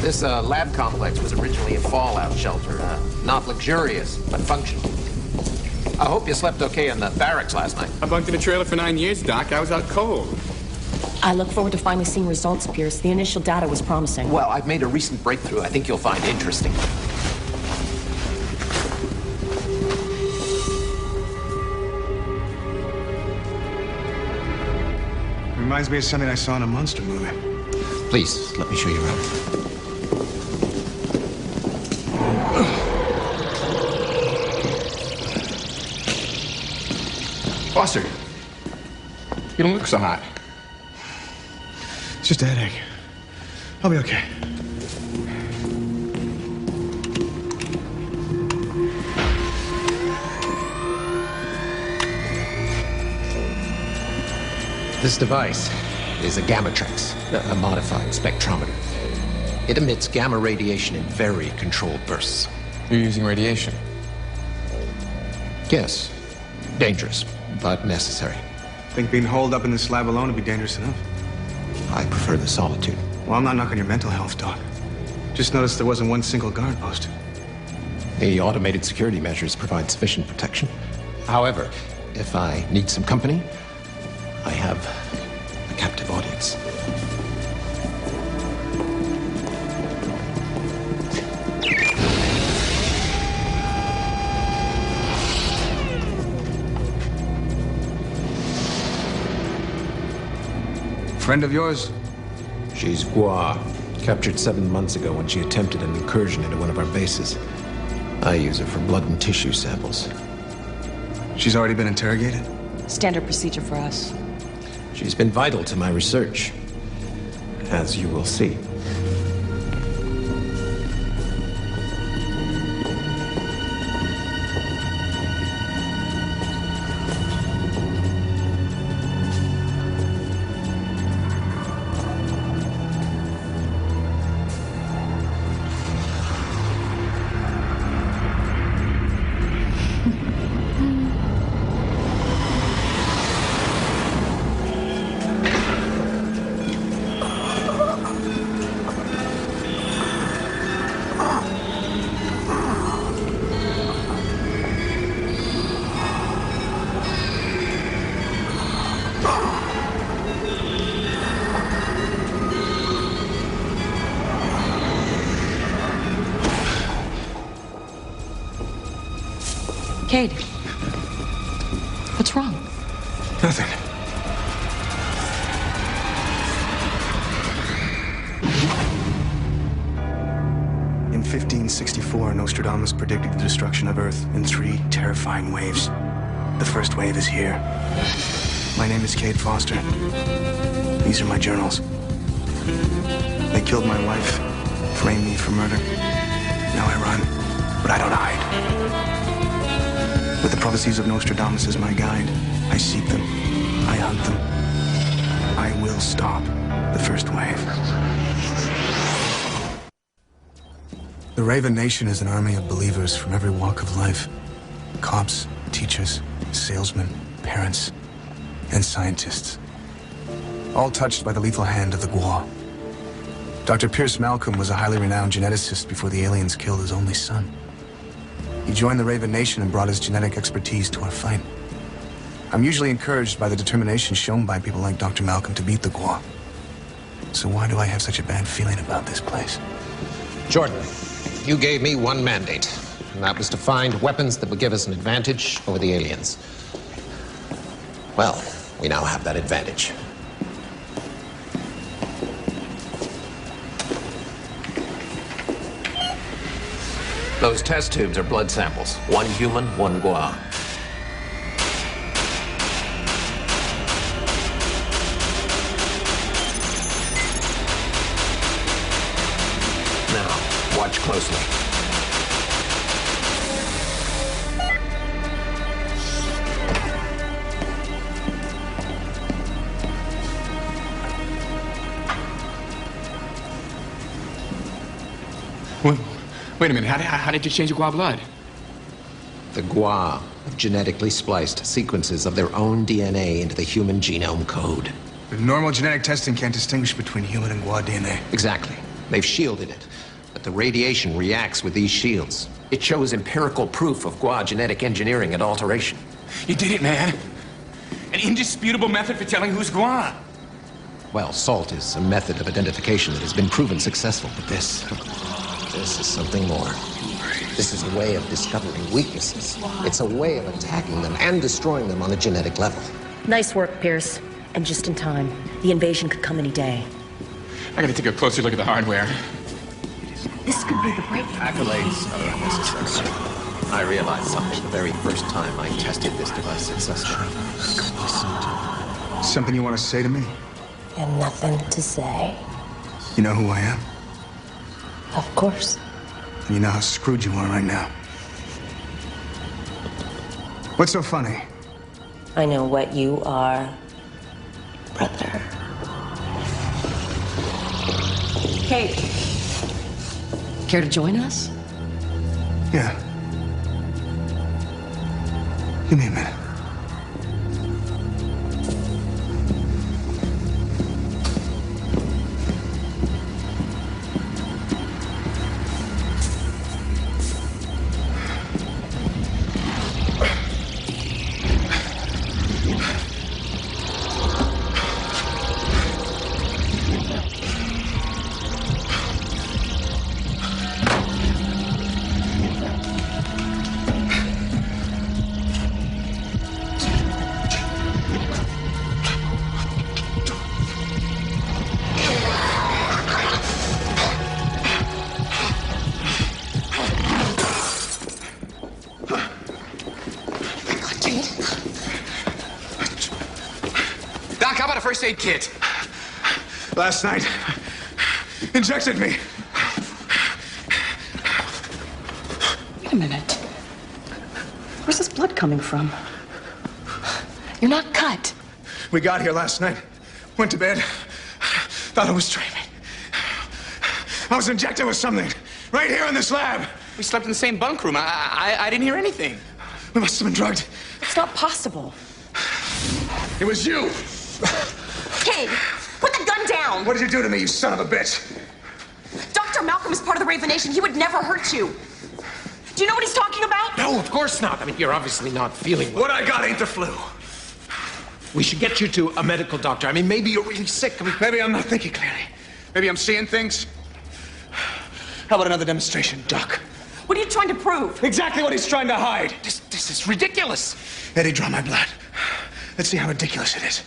This lab complex was originally a fallout shelter. Not luxurious, but functional. I hope you slept okay in the barracks last night. I bunked in a trailer for 9 years, Doc. I was out cold. I look forward to finally seeing results, Pierce. The initial data was promising. Well, I've made a recent breakthrough I think you'll find interesting. Reminds me of something I saw in a monster movie. Please, let me show you around. Foster, you don't look so hot. It's just a headache. I'll be okay. This device is a Gammatrex, a modified spectrometer. It emits gamma radiation in very controlled bursts. You're using radiation? Yes, dangerous, but necessary. Think being holed up in this lab alone would be dangerous enough? I prefer the solitude. Well, I'm not knocking your mental health, Doc. Just noticed there wasn't one single guard post. The automated security measures provide sufficient protection. However, if I need some company, I have a captive audience. Friend of yours? She's Gua, captured 7 months ago when she attempted an incursion into one of our bases. I use her for blood and tissue samples. She's already been interrogated? Standard procedure for us. She's been vital to my research, as you will see. Cade, what's wrong? Nothing. In 1564, Nostradamus predicted the destruction of Earth in 3 terrifying waves. The first wave is here. My name is Cade Foster. These are my journals. They killed my wife, framed me for murder. Now I run, but I don't hide. With the prophecies of Nostradamus as my guide, I seek them, I hunt them. I will stop the first wave. The Raven Nation is an army of believers from every walk of life. Cops, teachers, salesmen, parents, and scientists. All touched by the lethal hand of the Gua. Dr. Pierce Malcolm was a highly renowned geneticist before the aliens killed his only son. He joined the Raven Nation and brought his genetic expertise to our fight. I'm usually encouraged by the determination shown by people like Dr. Malcolm to beat the Gua. So why do I have such a bad feeling about this place? Jordan, you gave me one mandate, and that was to find weapons that would give us an advantage over the aliens. Well, we now have that advantage. Those test tubes are blood samples. 1 human, 1 Gua. Now, watch closely. Wait a minute, how did you change the Gua blood? The Gua have genetically spliced sequences of their own DNA into the human genome code. But normal genetic testing can't distinguish between human and Gua DNA. Exactly. They've shielded it. But the radiation reacts with these shields. It shows empirical proof of Gua genetic engineering and alteration. You did it, man. An indisputable method for telling who's Gua. Well, SALT is a method of identification that has been proven successful, but this is something more. This is a way of discovering weaknesses. It's a way of attacking them and destroying them on a genetic level. Nice work, Pierce. And just in time. The invasion could come any day. I gotta take a closer look at the hardware. This could be the break. Accolades are unnecessary. I realized something the very first time I tested this device successfully. Something you want to say to me? And nothing to say. You know who I am? Of course. And you know how screwed you are right now. What's so funny? I know what you are, brother. Kate. Care to join us? Yeah. Give me a minute. Doc, how about a first aid kit? Last night, injected me. Wait a minute. Where's this blood coming from? You're not cut. We got here last night, went to bed, thought I was dreaming. I was injected with something, right here in this lab. We slept in the same bunk room. I didn't hear anything. We must have been drugged. It's not possible. It was you. Kate, put the gun down! What did you do to me, you son of a bitch? Dr. Malcolm is part of the Raven Nation. He would never hurt you. Do you know what he's talking about? No, of course not. I mean, you're obviously not feeling well. What I got ain't the flu. We should get you to a medical doctor. I mean, maybe you're really sick. I mean, Maybe I'm not thinking clearly. Maybe I'm seeing things. How about another demonstration, Doc? What are you trying to prove? Exactly what he's trying to hide. this is ridiculous. Eddie, draw my blood. Let's see how ridiculous it is.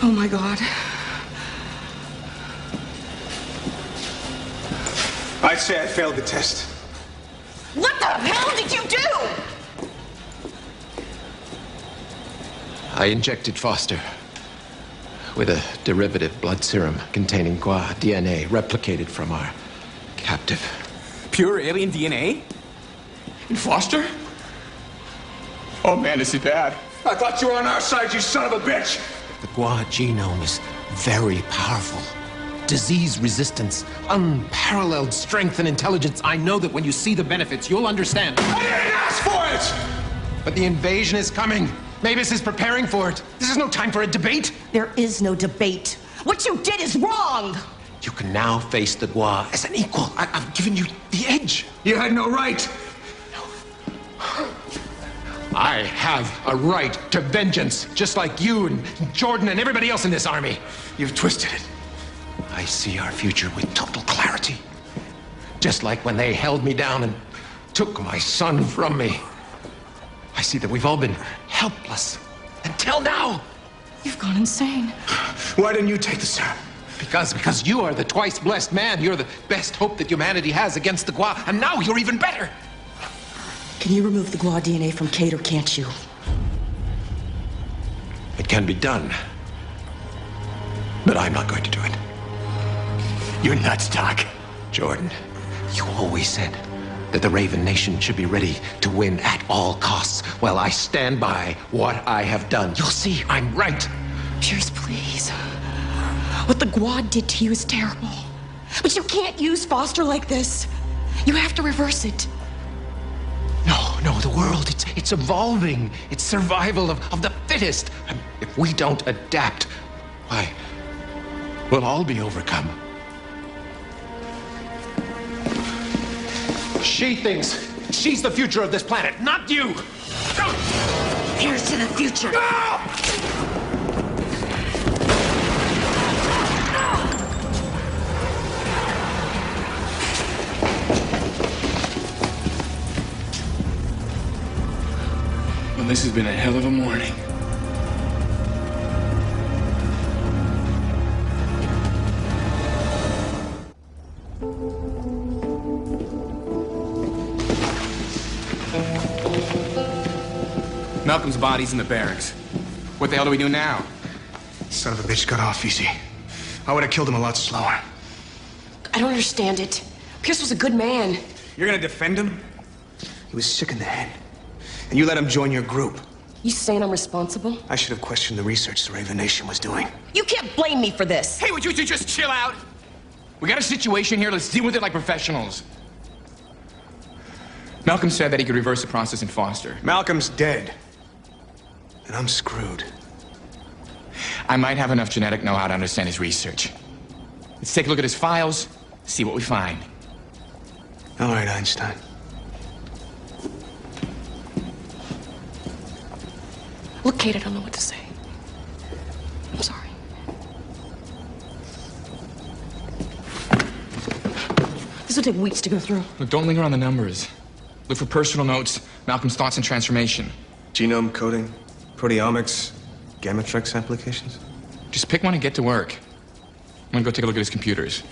Oh my God. I'd say I failed the test. What the hell did you do? I injected Foster with a derivative blood serum containing Gua DNA replicated from our captive. Pure alien DNA? In Foster? Oh man, this is bad. I thought you were on our side, you son of a bitch. The Gua genome is very powerful. Disease resistance, unparalleled strength and intelligence. I know that when you see the benefits, you'll understand. I didn't ask for it! But the invasion is coming. Mavis is preparing for it. This is no time for a debate. There is no debate. What you did is wrong. You can now face the Gua as an equal. I've given you the edge. You had no right. I have a right to vengeance, just like you and Jordan and everybody else in this army. You've twisted it. I see our future with total clarity. Just like when they held me down and took my son from me. I see that we've all been helpless until now. You've gone insane. Why didn't you take the serum? Because you are the twice blessed man. You're the best hope that humanity has against the Gua, and now you're even better. Can you remove the Gua DNA from Kate, or can't you? It can be done. But I'm not going to do it. You're nuts, Doc. Jordan, you always said that the Raven Nation should be ready to win at all costs. Well, I stand by what I have done. You'll see I'm right. Pierce, please. What the Gua did to you is terrible. But you can't use Foster like this. You have to reverse it. No. No, the world, it's evolving. It's survival of the fittest. And if we don't adapt, why, we'll all be overcome. She thinks she's the future of this planet, not you! Here's to the future. Well, this has been a hell of a morning. Malcolm's body's in the barracks. What the hell do we do now? Son of a bitch got off easy. I would have killed him a lot slower. I don't understand it. Pierce was a good man. You're gonna defend him? He was sick in the head. And you let him join your group. You saying I'm responsible? I should have questioned the research the Raven Nation was doing. You can't blame me for this. Hey, would you just chill out? We got a situation here. Let's deal with it like professionals. Malcolm said that he could reverse the process in Foster. Malcolm's dead. And I'm screwed. I might have enough genetic know-how to understand his research. Let's take a look at his files, see what we find. All right, Einstein. Look, Kate, I don't know what to say. I'm sorry. This will take weeks to go through. Look, don't linger on the numbers. Look for personal notes, Malcolm's thoughts and transformation. Genome coding, proteomics, Gammatrix applications. Just pick one and get to work. I'm gonna go take a look at his computers.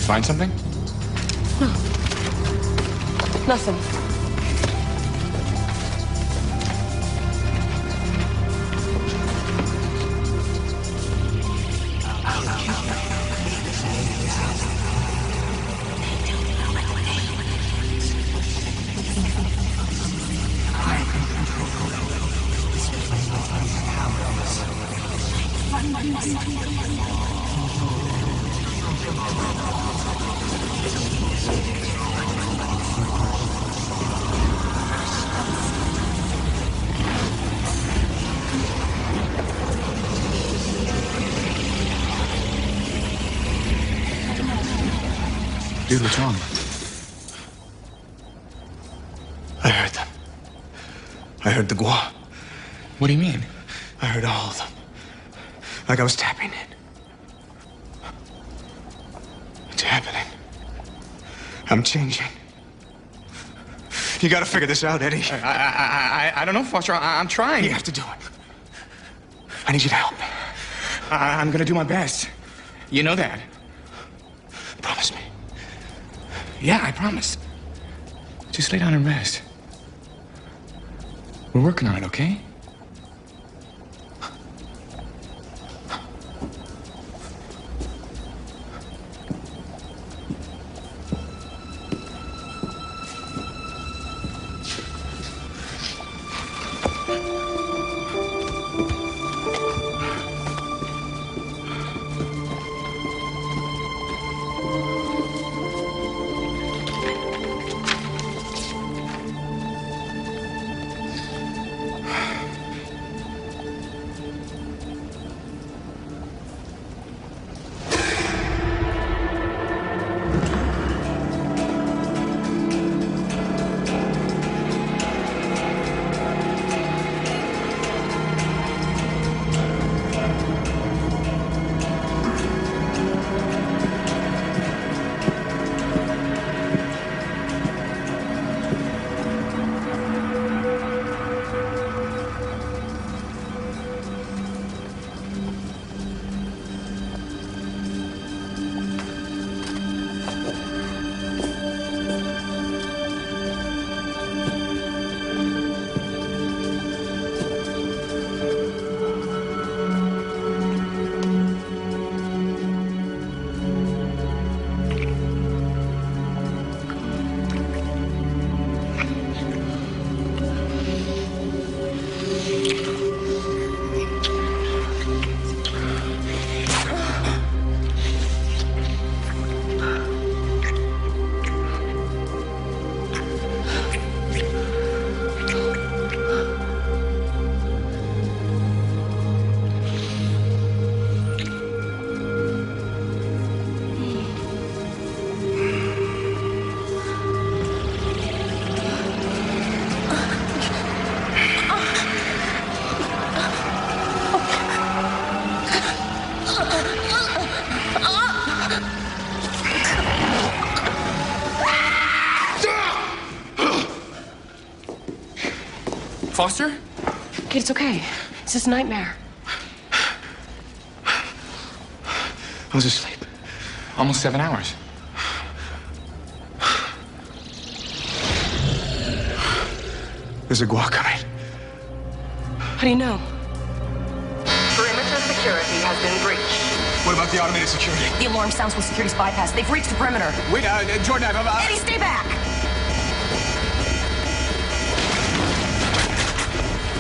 Find something? No. Nothing. Dude, what's wrong? I heard them. I heard the Gua. What do you mean? I heard all of them. Like I was tapping in. It's happening. I'm changing. You gotta figure this out, Eddie. I don't know, Foster. I'm trying. You have to do it. I need you to help me. I'm gonna do my best. You know that. Promise me. Yeah, I promise. Just lay down and rest. We're working on it, okay? Foster? Kate, it's okay. It's just a nightmare. I was asleep. Almost 7 hours. There's a guac coming. How do you know? Perimeter security has been breached. What about the automated security? The alarm sounds when security's bypassed. They've reached the perimeter. Wait, Jordan, Eddie, stay back!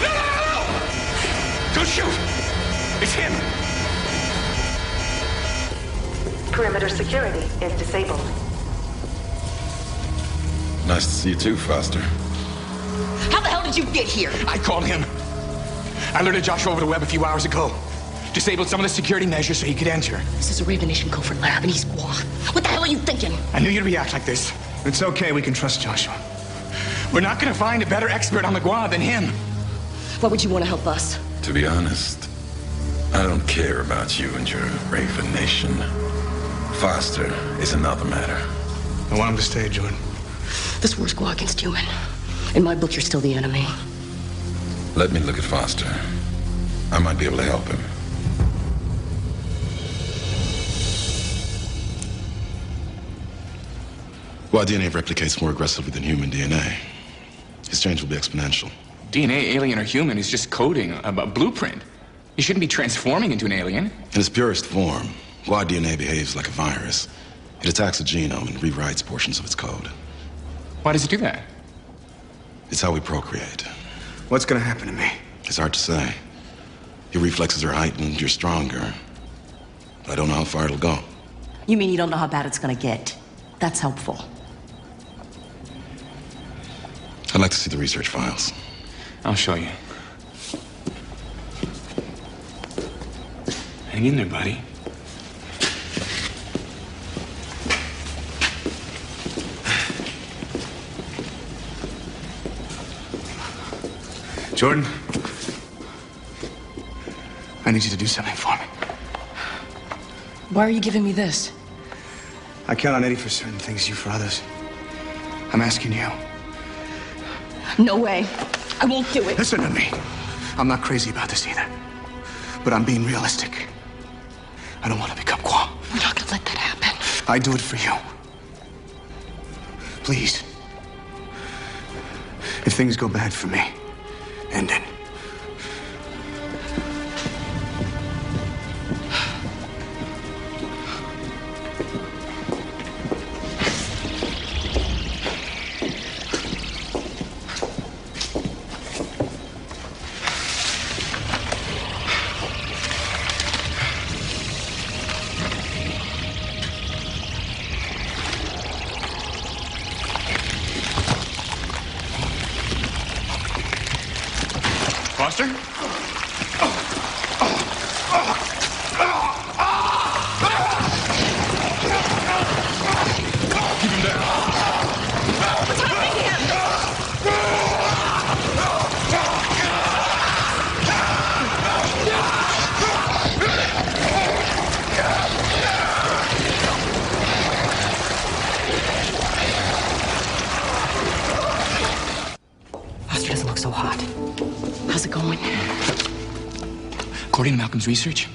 No! Don't shoot! It's him! Perimeter security is disabled. Nice to see you too, Foster. How the hell did you get here? I called him. I alerted Joshua over the web a few hours ago. Disabled some of the security measures so he could enter. This is a Raven Nation covert lab, and he's guac. What the hell are you thinking? I knew you'd react like this. It's okay, we can trust Joshua. We're not gonna find a better expert on the Gua than him. Why would you want to help us? To be honest, I don't care about you and your Raven Nation. Foster is another matter. I want him to stay, Jordan. This war's guac against human. In my book, you're still the enemy. Let me look at Foster. I might be able to help him. While DNA replicates more aggressively than human DNA, his change will be exponential. DNA, alien, or human is just coding, a blueprint. You shouldn't be transforming into an alien. In its purest form, Gua DNA behaves like a virus. It attacks a genome and rewrites portions of its code. Why does it do that? It's how we procreate. What's gonna happen to me? It's hard to say. Your reflexes are heightened, you're stronger. But I don't know how far it'll go. You mean you don't know how bad it's gonna get? That's helpful. I'd like to see the research files. I'll show you. Hang in there, buddy. Jordan, I need you to do something for me. Why are you giving me this? I count on Eddie for certain things, you for others. I'm asking you. No way. I won't do it. Listen to me. I'm not crazy about this either. But I'm being realistic. I don't want to become Gua. We're not gonna let that happen. I do it for you. Please. If things go bad for me, end it. Foster? Keep him down. What's happening to him? Foster doesn't look so hot. How's it going? According to Malcolm's research,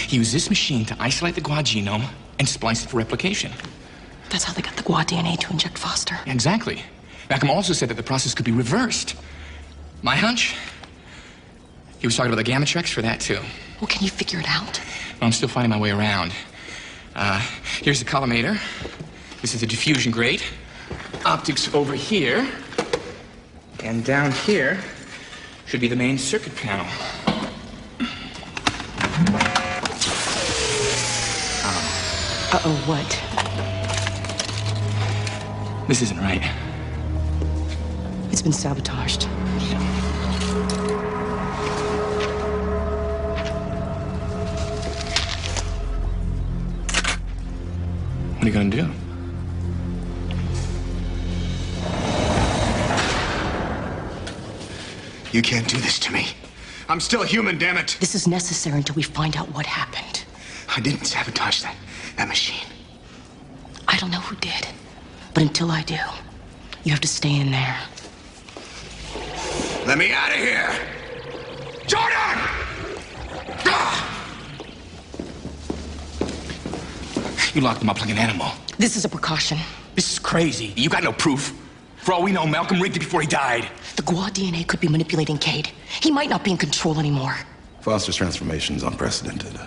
he used this machine to isolate the Gua genome and splice it for replication. That's how they got the Gua DNA to inject Foster. Exactly. Malcolm also said that the process could be reversed. My hunch? He was talking about the gamma tracks for that, too. Well, can you figure it out? I'm still finding my way around. Here's the collimator. This is the diffusion grate. Optics over here. And down here should be the main circuit panel. Uh-oh, what? This isn't right. It's been sabotaged. What are you gonna do? You can't do this to me. I'm still human, damn it. This is necessary until we find out what happened. I didn't sabotage that machine. I don't know who did, but until I do, you have to stay in there. Let me out of here! Jordan! You locked him up like an animal. This is a precaution. This is crazy. You got no proof. For all we know, Malcolm rigged it before he died. The Gua DNA could be manipulating Cade. He might not be in control anymore. Foster's transformation is unprecedented.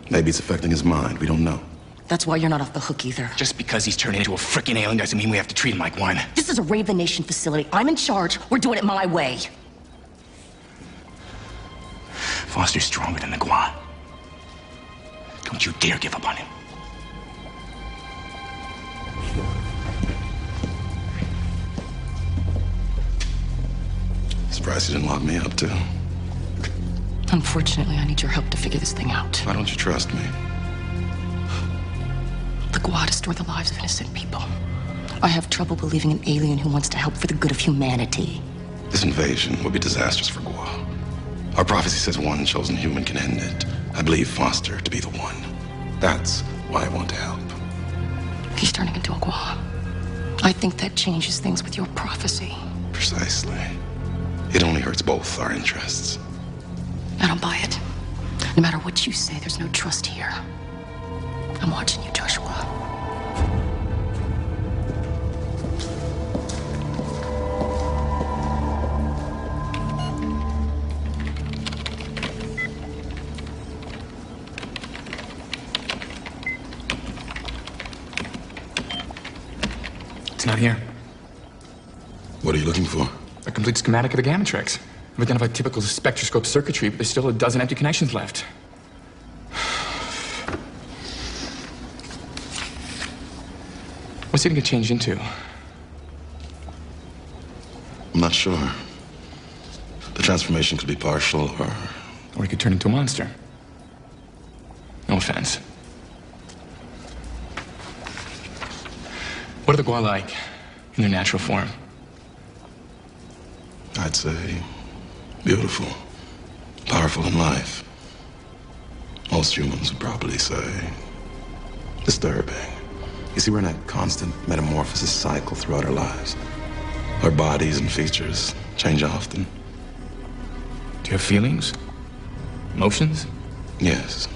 Maybe it's affecting his mind. We don't know. That's why you're not off the hook either. Just because he's turned into a freaking alien doesn't mean we have to treat him like one. This is a Raven Nation facility. I'm in charge. We're doing it my way. Foster's stronger than the Gua. Don't you dare give up on him. Surprised you didn't lock me up, too. Unfortunately, I need your help to figure this thing out. Why don't you trust me? The Gua destroy the lives of innocent people. I have trouble believing an alien who wants to help for the good of humanity. This invasion would be disastrous for Gua. Our prophecy says one chosen human can end it. I believe Foster to be the one. That's why I want to help. He's turning into a Gua. I think that changes things with your prophecy. Precisely. It only hurts both our interests. I don't buy it. No matter what you say, there's no trust here. I'm watching you, Joshua. It's not here. What are you looking for? A complete schematic of the Gammatrix. I've identified typical spectroscope circuitry, but there's still a dozen empty connections left. What's it gonna get changed into? I'm not sure. The transformation could be partial Or he could turn into a monster. No offense. What are the Gua like in their natural form? I'd say beautiful, powerful in life. Most humans would probably say disturbing. You see, we're in a constant metamorphosis cycle throughout our lives. Our bodies and features change often. Do you have feelings? Emotions? Yes.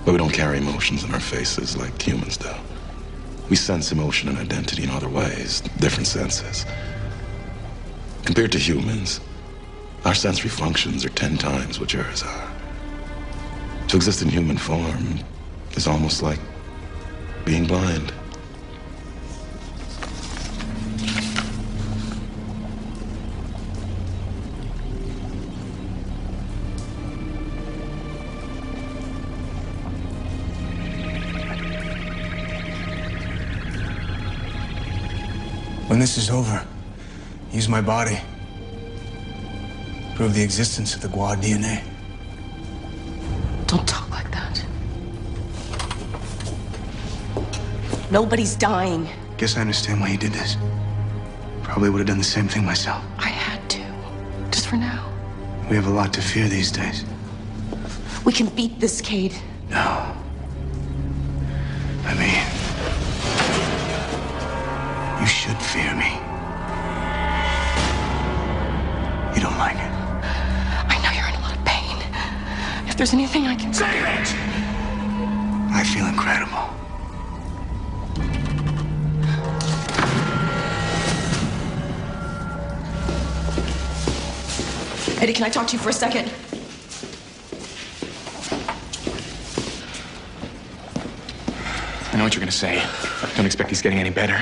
But we don't carry emotions in our faces like humans do. We sense emotion and identity in other ways, different senses. Compared to humans, our sensory functions are 10 times what yours are. To exist in human form is almost like being blind. When this is over, use my body. Prove the existence of the Gua DNA. Don't talk like that. Nobody's dying. Guess I understand why you did this. Probably would have done the same thing myself. I had to. Just for now. We have a lot to fear these days. We can beat this, Cade. No. I mean, you should fear me. You don't like it? I know you're in a lot of pain. If there's anything I can... Save it! I feel incredible. Eddie, can I talk to you for a second? I know what you're gonna say. Don't expect he's getting any better.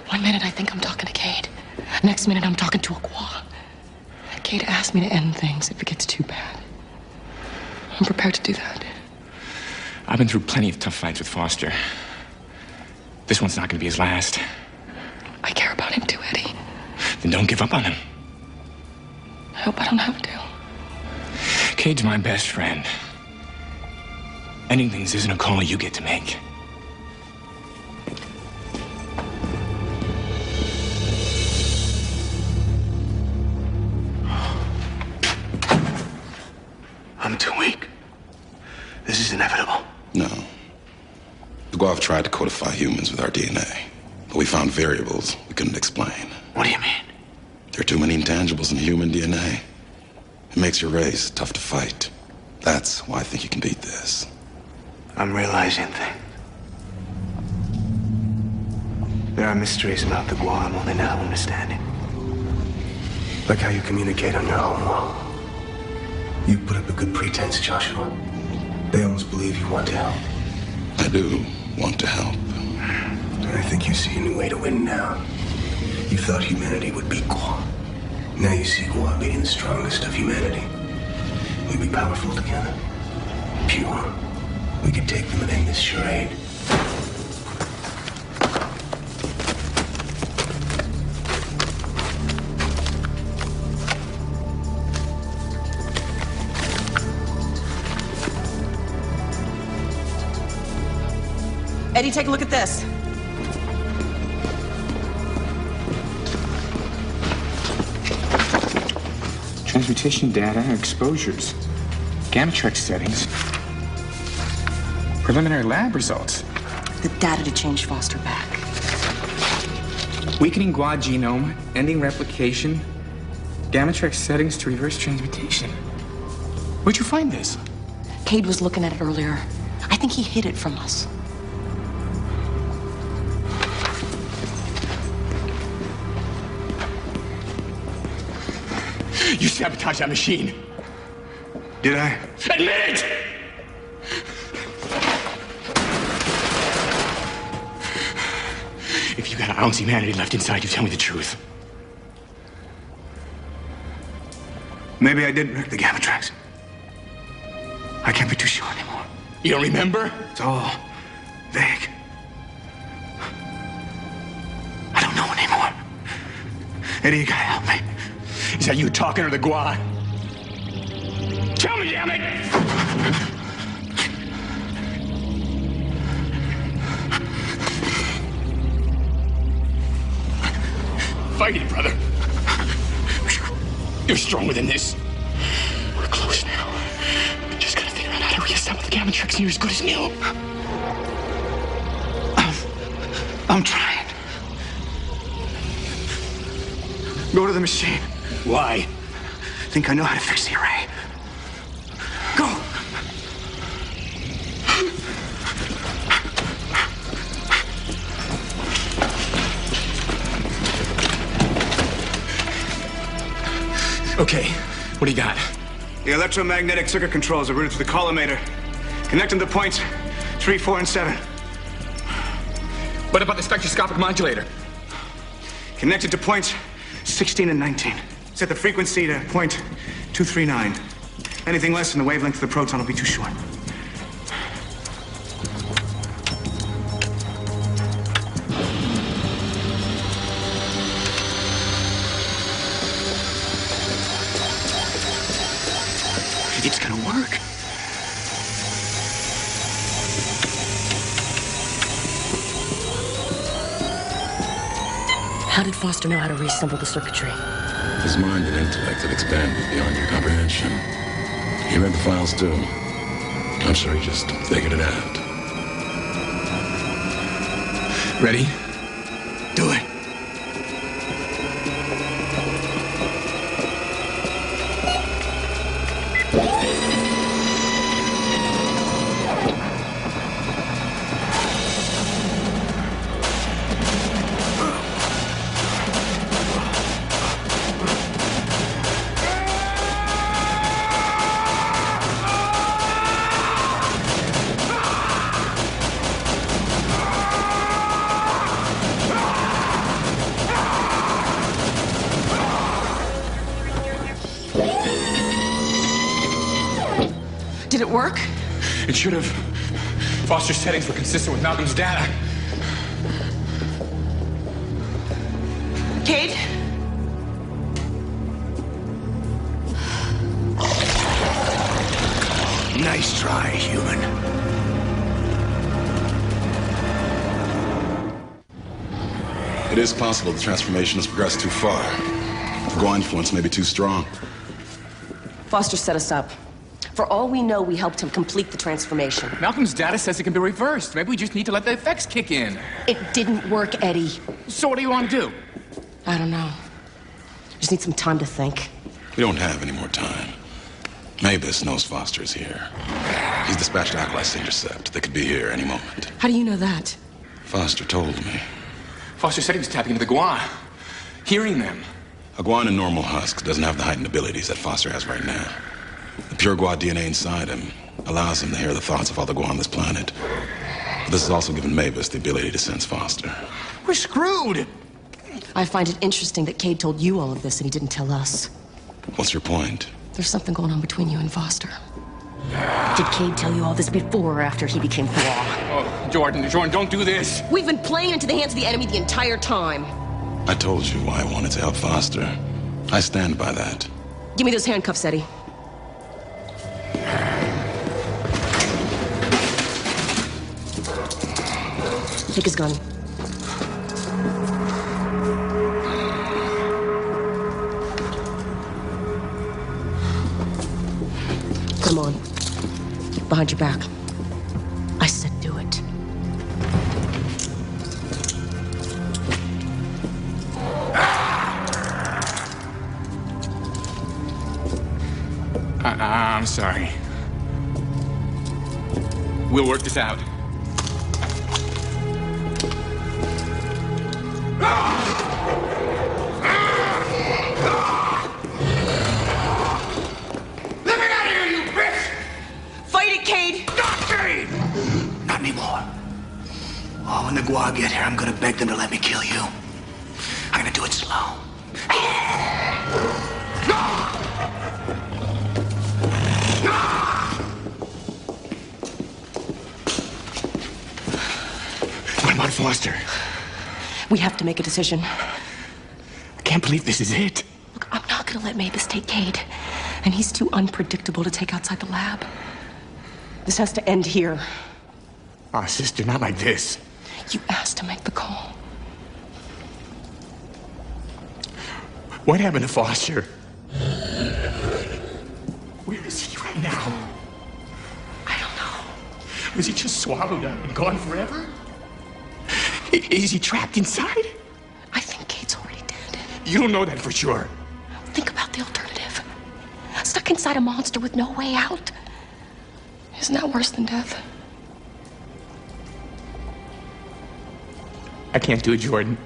1 minute I think I'm talking to Cade. Next minute I'm talking to a Gua. Cade asked me to end things if it gets too bad. I'm prepared to do that. I've been through plenty of tough fights with Foster. This one's not gonna be his last. I care about him too, Eddie. Then don't give up on him. I hope I don't have to. Cade's my best friend. Ending things isn't a call you get to make. I'm too weak. This is inevitable. No. The Gua have tried to codify humans with our DNA, but we found variables we couldn't explain. What do you mean? There are too many intangibles in human DNA. It makes your race tough to fight. That's why I think you can beat this. I'm realizing things. There are mysteries about the Guam only now understanding. Like how you communicate on your home world. You put up a good pretense, Joshua. They almost believe you want to help. I do want to help. I think you see a new way to win now. You thought humanity would beat Guam. Now you see Guam being the strongest of humanity. We'd be powerful together. Pure. We could take them and end this charade. Eddie, take a look at this. Transmutation data, exposures, Gamatrex settings, preliminary lab results. The data to change Foster back. Weakening Gua genome, ending replication, Gamatrex settings to reverse transmutation. Where'd you find this? Cade was looking at it earlier. I think he hid it from us. You sabotaged that machine. Did I? Admit it! If you got an ounce of humanity left inside you, tell me the truth. Maybe I didn't wreck the Gamatrex. I can't be too sure anymore. You don't remember? It's all vague. I don't know anymore. Eddie, you gotta help me. Is that you talking or the Gua? Tell me, damn it! Fight it, brother. You're stronger than this. We're close now. Just gotta figure out how to reassemble the Gamatrex and you're as good as new. I'm trying. Go to the machine. Why? Think I know how to fix the array. Go! Okay, what do you got? The electromagnetic circuit controls are routed to the collimator. Connect them to points 3, 4, and 7. What about the spectroscopic modulator? Connected to points 16 and 19. Set the frequency to point 239. Anything less than the wavelength of the proton will be too short. It's gonna work. How did Foster know how to reassemble the circuitry? His mind and intellect had expanded beyond your comprehension. He read the files too. I'm sure he just figured it out. Ready? Do it. Did it work? It should have. Foster's settings were consistent with Malcolm's data. Cade? Nice try, human. It is possible the transformation has progressed too far. The Gua influence may be too strong. Foster set us up. For all we know, we helped him complete the transformation. Malcolm's data says it can be reversed. Maybe we just need to let the effects kick in. It didn't work, Eddie. So what do you want to do? I don't know. Just need some time to think. We don't have any more time. Mavis knows Foster is here. He's dispatched acolytes to intercept. They could be here any moment. How do you know that? Foster told me. Foster said he was tapping into the Gua, hearing them. A Guan in normal husks doesn't have the heightened abilities that Foster has right now. The pure Gua DNA inside him allows him to hear the thoughts of all the Gua on this planet. But this has also given Mavis the ability to sense Foster. We're screwed. I find it interesting that Cade told you all of this and he didn't tell us. What's your point? There's something going on between you and Foster. Did Cade tell you all this before or after he became Gua? Oh, Jordan, don't do this. We've been playing into the hands of the enemy the entire time. I told you why I wanted to help Foster. I stand by that. Give me those handcuffs, Eddie. Take his gun. Come on. Behind your back. I said do it. I'm sorry. We'll work this out. Let me out of here, you bitch! Fight it, Cade! Not Cade! Not anymore. Oh, when the Gua get here, I'm gonna beg them to let me kill you. I'm gonna do it slow. What about Foster? We have to make a decision. I can't believe this is it. Look, I'm not gonna let Mavis take Cade. And he's too unpredictable to take outside the lab. This has to end here. Oh, sister, not like this. You asked to make the call. What happened to Foster? Where is he right now? I don't know. Was he just swallowed up and gone forever? Is he trapped inside? I think Cade's already dead. You don't know that for sure. Think about the alternative. Stuck inside a monster with no way out. Isn't that worse than death? I can't do it, Jordan.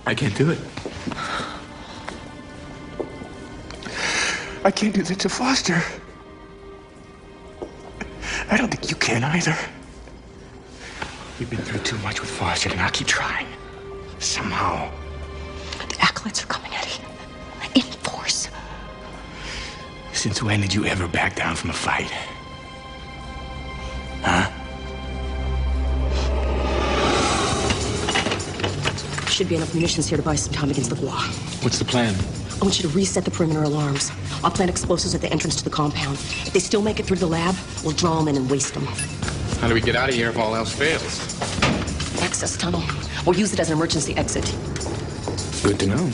I can't do it. I can't do that to Foster. I don't think you can either. We've been through too much with Foster, and I'll keep trying. Somehow. The acolytes are coming, Eddie. In force. Since when did you ever back down from a fight? Huh? Should be enough munitions here to buy some time against the Gua. What's the plan? I want you to reset the perimeter alarms. I'll plant explosives at the entrance to the compound. If they still make it through the lab, we'll draw them in and waste them. How do we get out of here if all else fails? Access tunnel. We'll use it as an emergency exit. Good to know.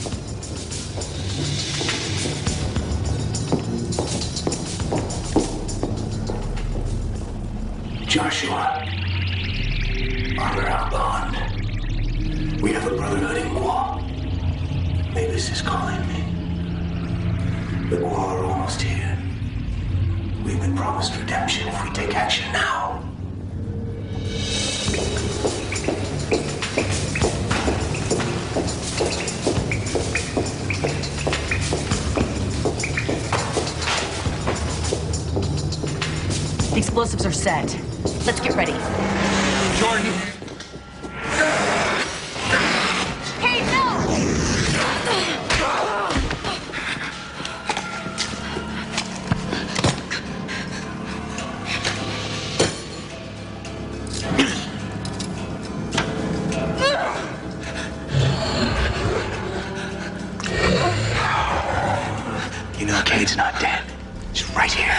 Joshua, honor our bond. We have a brotherhood in Gua. Mavis is calling me. The Gua are almost here. We've been promised redemption if we take action now. The explosives are set. Let's get ready. Jordan! Cade, no! You know Cade's not dead. He's right here.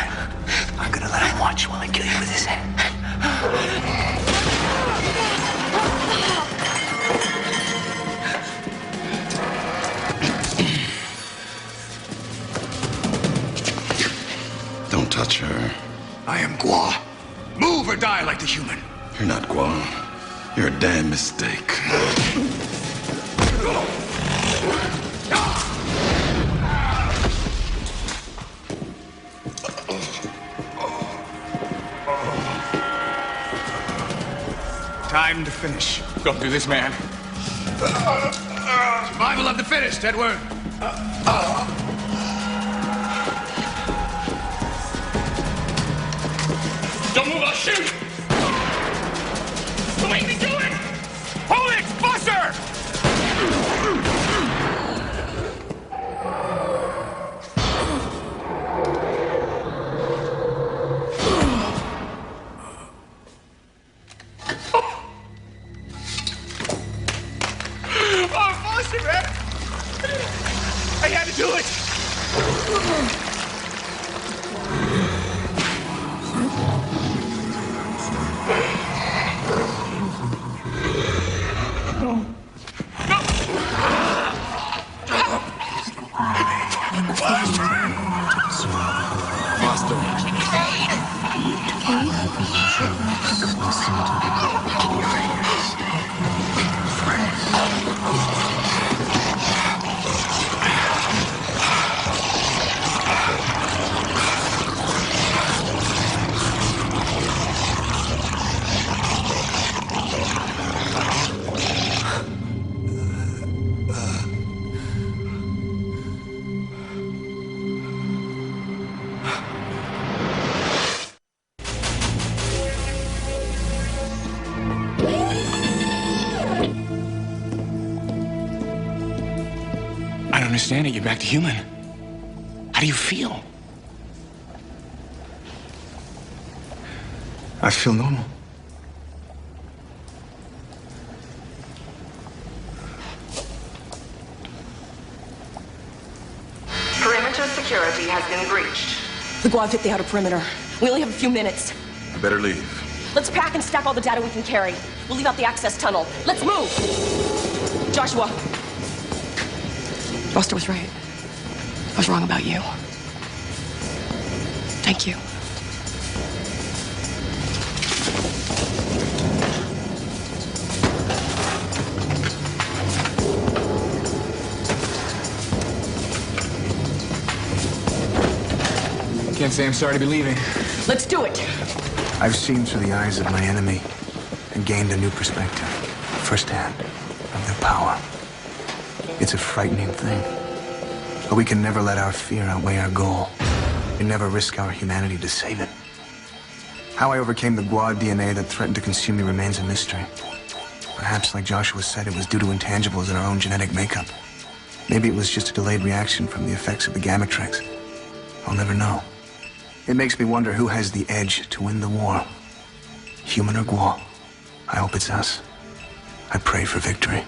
I'm gonna let him watch while I kill you with his hand. Don't touch her. I am Gua. Move or die like the human. You're not Guam. You're a damn mistake. Time to finish. Go do this, man. Survival of the fittest, Edward. Don't move, I'll shoot! What are you doing? Hold it! Buster! Oh, Buster, man! I had to do it! I don't understand it. You're back to human. How do you feel? I feel normal. Perimeter security has been breached. The Guad hit the outer perimeter. We only have a few minutes. I better leave. Let's pack and stack all the data we can carry. We'll leave out the access tunnel. Let's move! Joshua. Buster was right. I was wrong about you. Thank you. Can't say I'm sorry to be leaving. Let's do it! I've seen through the eyes of my enemy and gained a new perspective, firsthand, of their power. It's a frightening thing. But we can never let our fear outweigh our goal. We never risk our humanity to save it. How I overcame the Guad DNA that threatened to consume me remains a mystery. Perhaps, like Joshua said, it was due to intangibles in our own genetic makeup. Maybe it was just a delayed reaction from the effects of the Gammatrix. I'll never know. It makes me wonder who has the edge to win the war. Human or Guad? I hope it's us. I pray for victory.